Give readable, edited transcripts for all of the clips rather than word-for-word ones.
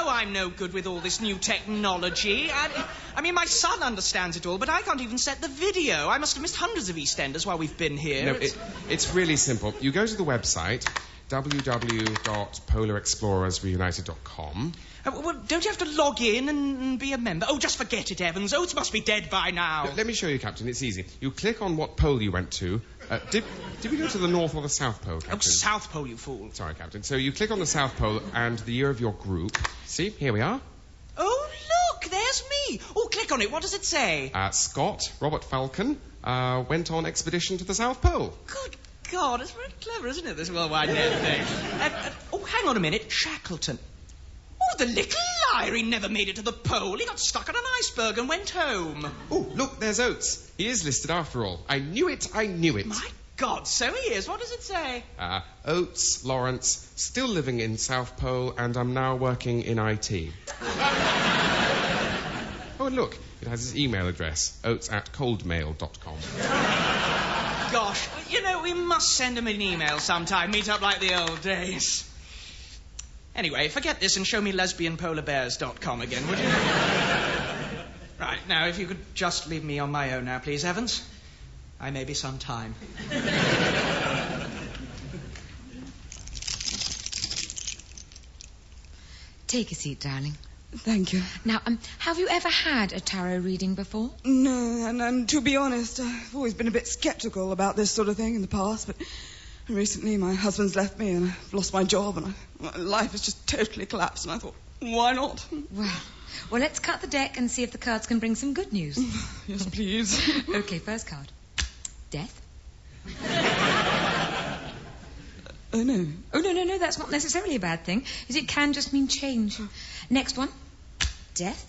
know I'm no good with all this new technology. I mean, my son understands it all, but I can't even set the video. I must have missed hundreds of EastEnders while we've been here. No, it's really simple. You go to the website, www.polarexplorersreunited.com. Well, don't you have to log in and be a member? Oh, just forget it, Evans. Oates must be dead by now. No, let me show you, Captain. It's easy. You click on what pole you went to. Did we go to the North or the South Pole, Captain? Oh, South Pole, you fool. Sorry, Captain. So you click on the South Pole and the year of your group. See, here we are. Oh, look, there's me. Oh, click on it. What does it say? Scott, Robert Falcon, went on expedition to the South Pole. Good God, it's very clever, isn't it, this World Wide Web thing? Oh, hang on a minute. Shackleton. Oh, the little liar. He never made it to the pole. He got stuck on an iceberg and went home. Oh, look, there's Oates. He is listed after all. I knew it. My God, so he is. What does it say? Oates, Lawrence, still living in South Pole, and I'm now working in IT. Oh, and look, it has his email address, oates@coldmail.com. Gosh, you know, we must send him an email sometime, meet up like the old days. Anyway, forget this and show me lesbianpolarbears.com again, would you? Right, now, if you could just leave me on my own now, please, Evans. I may be some time. Take a seat, darling. Thank you. Now, have you ever had a tarot reading before? No, and to be honest, I've always been a bit sceptical about this sort of thing in the past, but recently my husband's left me and I've lost my job and my life has just totally collapsed, and I thought, why not? Well, let's cut the deck and see if the cards can bring some good news. Yes, please. Okay, first card. Death. Oh, no. Oh, no, that's not necessarily a bad thing, as it can just mean change. Next one. Death.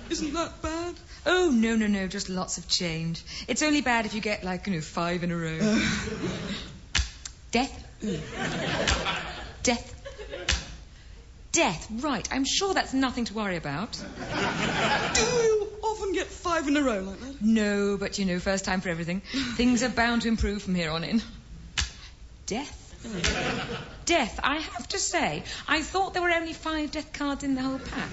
Isn't that bad? Oh, no, just lots of change. It's only bad if you get, 5 in a row. Death. Death. Death, right. I'm sure that's nothing to worry about. Do you often get 5 in a row like that? No, but, first time for everything. Things are bound to improve from here on in. Death. Death, I have to say, I thought there were only 5 death cards in the whole pack.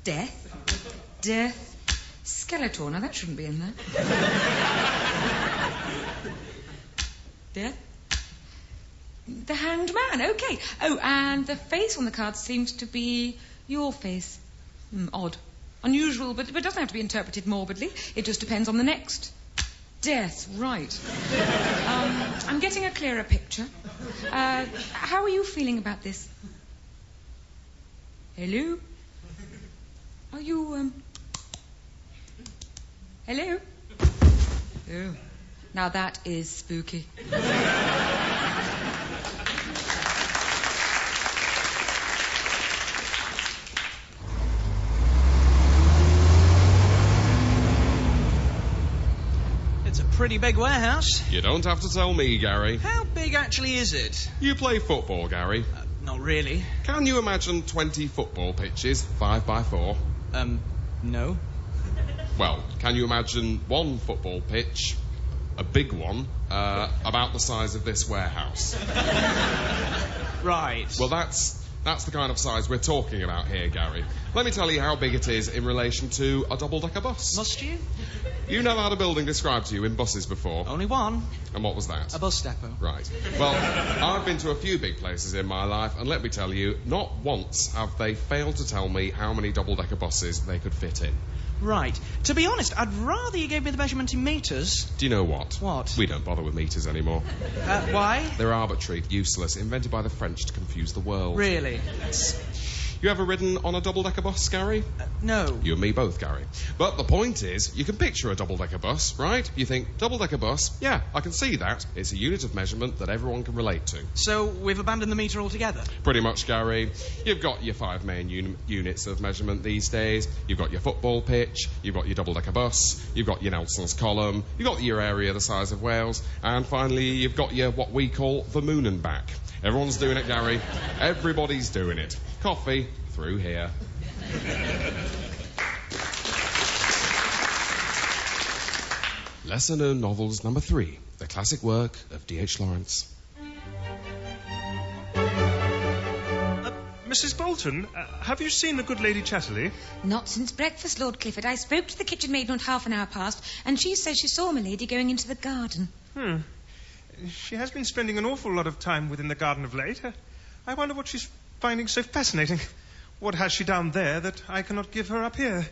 Death. Death. Skeletor, now that shouldn't be in there. Death. The Hanged Man, okay. Oh, and the face on the card seems to be your face. Odd. Unusual, but it doesn't have to be interpreted morbidly. It just depends on the next. Death, right. I'm getting a clearer picture. How are you feeling about this? Hello? Are you, Hello? Oh. Now that is spooky. Pretty big warehouse. You don't have to tell me, Gary. How big actually is it? You play football, Gary? Not really. Can you imagine 20 football pitches, 5x4? No. Well, can you imagine one football pitch, a big one, about the size of this warehouse? Right. Well, that's the kind of size we're talking about here, Gary. Let me tell you how big it is in relation to a double-decker bus. Must you? You never had a building described to you in buses before? Only one. And what was that? A bus depot. Right. Well, I've been to a few big places in my life, and let me tell you, not once have they failed to tell me how many double-decker buses they could fit in. Right. To be honest, I'd rather you gave me the measurement in metres. Do you know what? What? We don't bother with metres anymore. Why? They're arbitrary, useless, invented by the French to confuse the world. Really? Yes. You ever ridden on a double-decker bus, Gary? No. You and me both, Gary. But the point is, you can picture a double-decker bus, right? You think, double-decker bus? Yeah, I can see that. It's a unit of measurement that everyone can relate to. So we've abandoned the metre altogether? Pretty much, Gary. You've got your 5 main units of measurement these days. You've got your football pitch. You've got your double-decker bus. You've got your Nelson's column. You've got your area the size of Wales. And finally, you've got your what we call the moon and back. Everyone's doing it, Gary. Everybody's doing it. Coffee through here. Lesser known novels number 3, the classic work of D.H. Lawrence. Mrs. Bolton, have you seen the good Lady Chatterley? Not since breakfast, Lord Clifford. I spoke to the kitchen maid not half an hour past, and she says she saw my lady going into the garden. She has been spending an awful lot of time within the garden of late. I wonder what she's finding so fascinating. What has she down there that I cannot give her up here?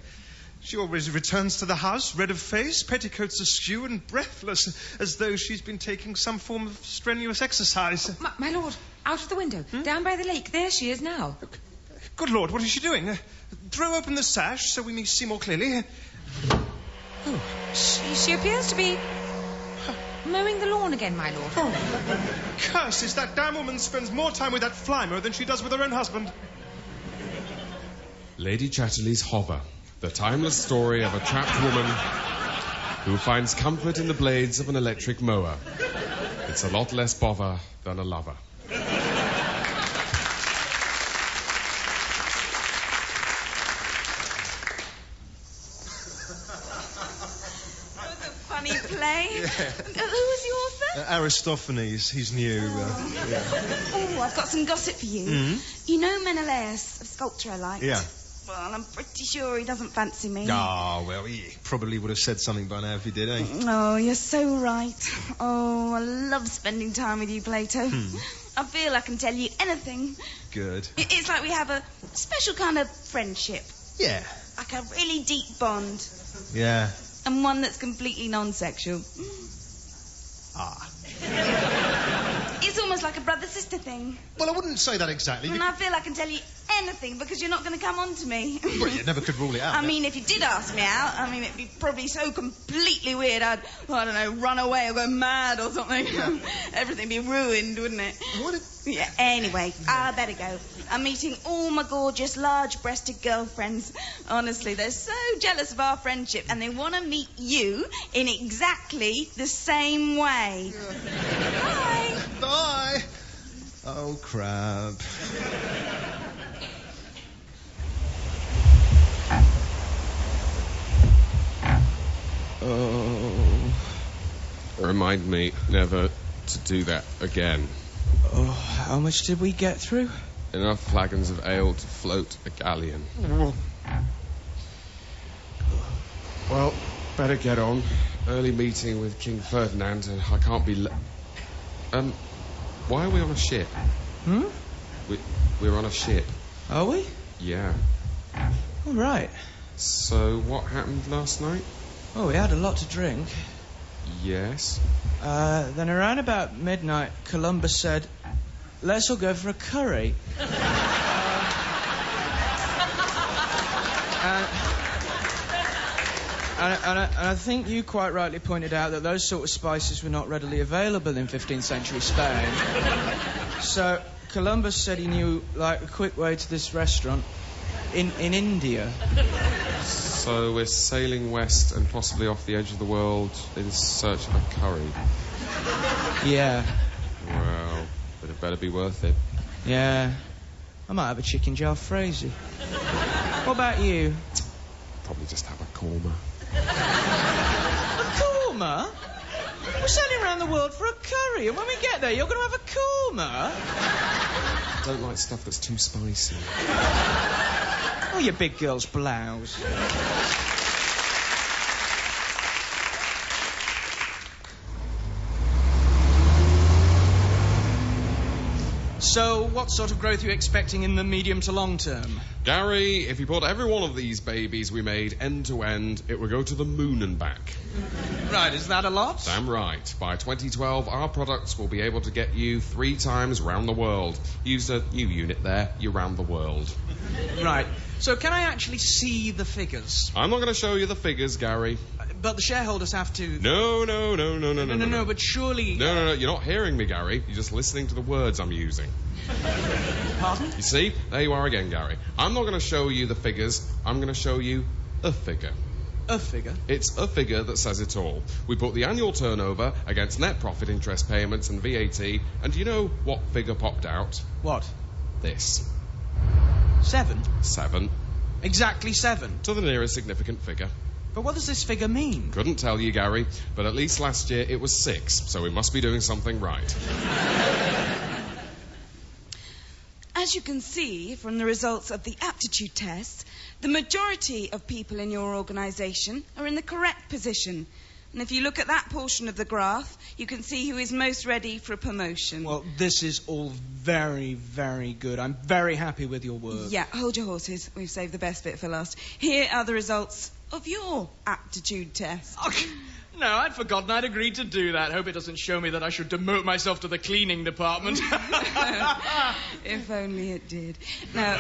She always returns to the house, red of face, petticoats askew and breathless, as though she's been taking some form of strenuous exercise. My lord, out of the window, down by the lake. There she is now. Good Lord, what is she doing? Throw open the sash so we may see more clearly. Oh. She appears to be mowing the lawn again, my lord. Oh, curses, that damn woman spends more time with that flymo than she does with her own husband. Lady Chatterley's Hover, the timeless story of a trapped woman who finds comfort in the blades of an electric mower. It's a lot less bother than a lover. Funny play. Yeah. Who was the author? Aristophanes. He's new. Oh, I've got some gossip for you. Mm-hmm. You know Menelaus, a sculptor I liked? Yeah. Well, I'm pretty sure he doesn't fancy me. Well, he probably would have said something by now if he did, eh? Oh, you're so right. Oh, I love spending time with you, Plato. I feel I can tell you anything. Good. It's like we have a special kind of friendship. Yeah. Like a really deep bond. Yeah. And one that's completely non-sexual. It's almost like a brother-sister thing. Well, I wouldn't say that exactly. And I feel I can tell you anything because you're not going to come on to me. Well, you never could rule it out. I mean, if you did ask me out, it'd be probably so completely weird I don't know, run away or go mad or something. Yeah. Everything would be ruined, wouldn't it? Yeah, anyway, I better go. I'm meeting all my gorgeous, large-breasted girlfriends. Honestly, they're so jealous of our friendship and they want to meet you in exactly the same way. Yeah. Bye. Bye. Oh, crap. Oh. Remind me never to do that again. Oh, how much did we get through? Enough flagons of ale to float a galleon. Well, better get on. Early meeting with King Ferdinand, and I can't be why are we on a ship? We're on a ship. Are we? Yeah. All right. So, what happened last night? Oh, we had a lot to drink. Yes. Then around about midnight, Columbus said, let's all go for a curry. And I think you quite rightly pointed out that those sort of spices were not readily available in 15th century Spain. So Columbus said he knew, a quick way to this restaurant in India. So we're sailing west and possibly off the edge of the world in search of a curry. Yeah. Well, but it better be worth it. Yeah. I might have a chicken jalfrezi. What about you? Probably just have a korma. A korma? We're sailing around the world for a curry, and when we get there, you're going to have a korma? I don't like stuff that's too spicy. Oh, your big girl's blouse. So, what sort of growth are you expecting in the medium to long term? Gary, if you put every one of these babies we made end to end, it would go to the moon and back. Right, is that a lot? Damn right. By 2012, our products will be able to get you 3 times round the world. Use a new unit there, you're round the world. Right. So can I actually see the figures? I'm not going to show you the figures, Gary. But the shareholders have to... No, but surely... No, you're not hearing me, Gary. You're just listening to the words I'm using. Pardon? You see? There you are again, Gary. I'm not going to show you the figures. I'm going to show you a figure. A figure? It's a figure that says it all. We put the annual turnover against net profit, interest payments and VAT, and do you know what figure popped out? What? This. 7? 7. Exactly 7? To the nearest significant figure. But what does this figure mean? Couldn't tell you, Gary, but at least last year it was 6, so we must be doing something right. as you can see from the results of the aptitude tests, the majority of people in your organisation are in the correct position. And if you look at that portion of the graph, you can see who is most ready for a promotion. Well, this is all very, very good. I'm very happy with your work. Yeah, hold your horses. We've saved the best bit for last. Here are the results of your aptitude test. Oh, no, I'd forgotten I'd agreed to do that. Hope it doesn't show me that I should demote myself to the cleaning department. If only it did. Now,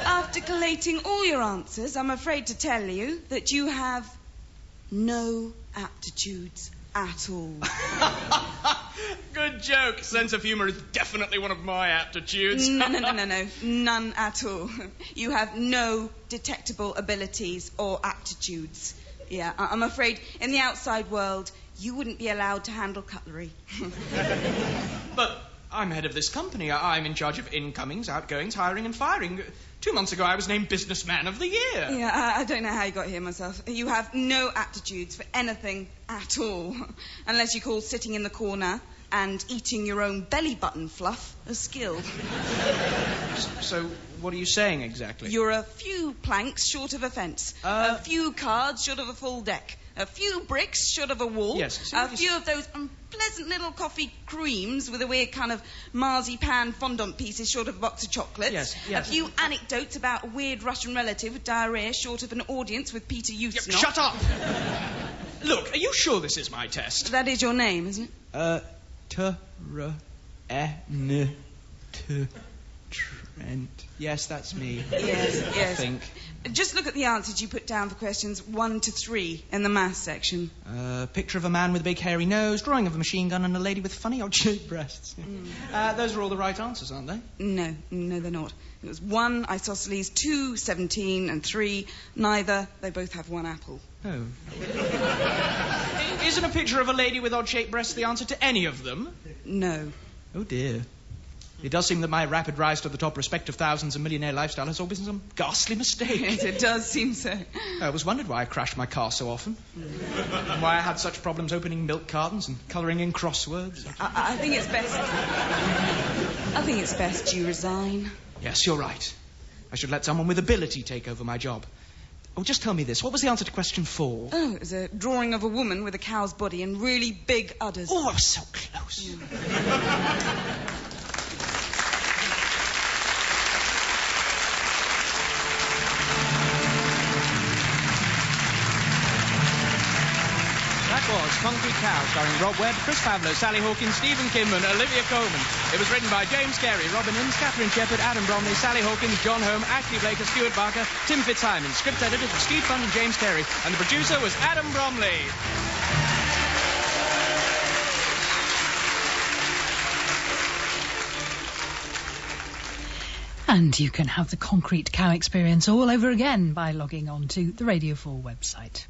after collating all your answers, I'm afraid to tell you that you have no aptitudes at all. Good joke. Sense of humour is definitely one of my aptitudes. No. None at all. You have no detectable abilities or aptitudes. Yeah, I'm afraid in the outside world, you wouldn't be allowed to handle cutlery. But I'm head of this company. I'm in charge of incomings, outgoings, hiring and firing. 2 months ago, I was named Businessman of the Year. Yeah, I don't know how you got here myself. You have no aptitudes for anything at all. Unless you call sitting in the corner and eating your own belly button fluff a skill. So, what are you saying exactly? You're a few planks short of a fence. A few cards short of a full deck. A few bricks short of a wall. Yes. A few of those unpleasant little coffee creams with a weird kind of marzipan fondant pieces short of a box of chocolates. Yes. A few anecdotes about a weird Russian relative with diarrhea short of an audience with Peter Ustinov. Shut up! Look, are you sure this is my test? That is your name, isn't it? Trent. Yes, that's me. Yes. I think. Just look at the answers you put down for questions 1 to 3 in the maths section. Picture of a man with a big hairy nose, drawing of a machine gun, and a lady with funny odd-shaped breasts. Those are all the right answers, aren't they? No, they're not. It was 1, isosceles, 2, 17, and 3, neither. They both have 1 apple. Oh. Isn't a picture of a lady with odd-shaped breasts the answer to any of them? No. Oh, dear. It does seem that my rapid rise to the top respect of thousands and millionaire lifestyle has all been some ghastly mistake. Yes, it does seem so. I always wondered why I crashed my car so often. And why I had such problems opening milk cartons and colouring in crosswords. I think it's best you resign. Yes, you're right. I should let someone with ability take over my job. Oh, just tell me this. What was the answer to question 4? Oh, it was a drawing of a woman with a cow's body and really big udders. Oh, I was so close. That was Concrete Cow, starring Rob Webb, Chris Pavlo, Sally Hawkins, Stephen Kim and Olivia Colman. It was written by James Carey, Robin Innes, Catherine Shepherd, Adam Bromley, Sally Hawkins, John Holm, Ashley Blaker, Stuart Barker, Tim Fitzsimons. Script edited by Steve Bunn and James Carey. And the producer was Adam Bromley. And you can have the Concrete Cow experience all over again by logging on to the Radio 4 website.